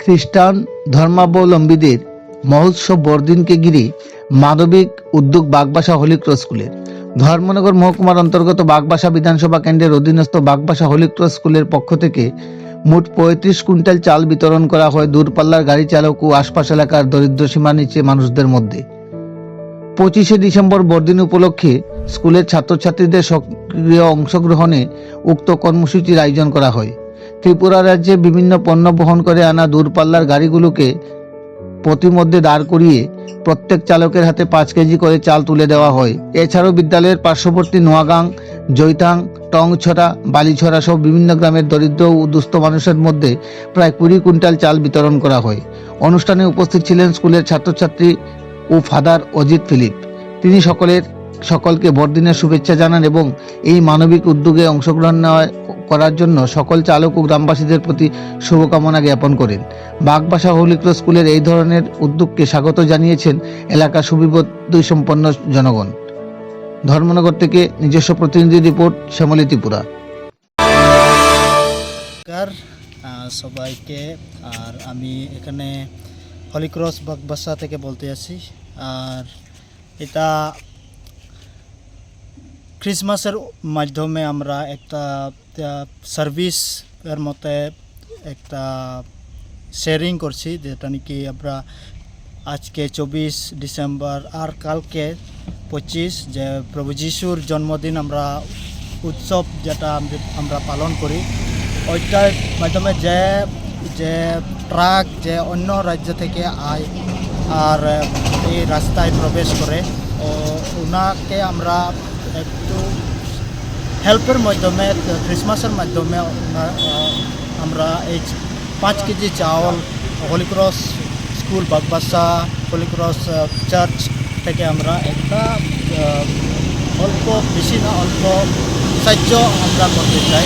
খ্রিস্টান ধর্মাবলম্বীদের মহোৎসব বড়দিনকে ঘিরে মানবিক উদ্যোগ বাগবাসা হোলি ক্রস স্কুলের। ধর্মনগর মহকুমার অন্তর্গত বাগবাসা বিধানসভা কেন্দ্রের অধীনস্থ বাগবাসা হোলি ক্রস স্কুলের পক্ষ থেকে মোট ৩৫ কুইন্টাল চাল বিতরণ করা হয় দূরপাল্লার গাড়ি চালক ও আশপাশ এলাকার দরিদ্র সীমার নিচে মানুষদের মধ্যে। 25শে ডিসেম্বর বড়দিন উপলক্ষে স্কুলের ছাত্রছাত্রীদের সক্রিয় অংশগ্রহণে উক্ত কর্মসূচির আয়োজন করা হয়। ত্রিপুরা রাজ্যে বিভিন্ন পণ্য বহন করে আনা দূরপাল্লার গাড়িগুলোকে প্রতিমধ্যে দাঁড় করিয়ে প্রত্যেক চালকের হাতে 5 কেজি করে চাল তুলে দেওয়া হয়। এছাড়াও বিদ্যালয়ের পার্শ্ববর্তী নোয়াগাং, জৈথাং, টংছড়া, বালিছড়া সহ বিভিন্ন গ্রামের দরিদ্র ও দুস্থ মানুষের মধ্যে প্রায় 20 কুইন্টাল চাল বিতরণ করা হয়। অনুষ্ঠানে উপস্থিত ছিলেন স্কুলের ছাত্রছাত্রী ও ফাদার অজিত ফিলিপ। তিনি সকলকে বড়দিনের শুভেচ্ছা জানান এবং এই মানবিক উদ্যোগে অংশগ্রহণ করার জন্য সকল চালক ও গ্রামবাসীদের প্রতি শুভকামনা জ্ঞাপন করেন। বাগবাসা হোলি ক্রস স্কুলের এই ধরনের উদ্যোগকে স্বাগত জানিয়েছেন এলাকা সুবিবুদ্ধি সম্পন্ন জনগণ। ধর্মনগর থেকে নিজস্ব প্রতিনিধি রিপোর্ট, শ্যামলী ত্রিপুরা। সবাইকে আর আমি এখানে হোলি ক্রস বাগবাসা থেকে বলতে আছি। আর এটা ক্রিসমাসের মাধ্যমে আমরা একটা সার্ভিসের মতে একটা শেয়ারিং করছি, যেটা নাকি আমরা আজকে 24 ডিসেম্বর আর কালকে 25 যে প্রভু যিশুর জন্মদিন আমরা উৎসব যেটা আমরা পালন করি, ওইটার মাধ্যমে যে ট্রাক যে অন্য রাজ্য থেকে আয় আর এই রাস্তায় প্রবেশ করে ওনাকে আমরা একটু হেল্পের মাধ্যমে ক্রিসমাসের মাধ্যমে আমরা এই 5 কেজি চাউল Holi cross school বাগবাসা Holi cross church থেকে আমরা একটা অল্প বেশি না অল্প সাহায্য আমরা করতে চাই।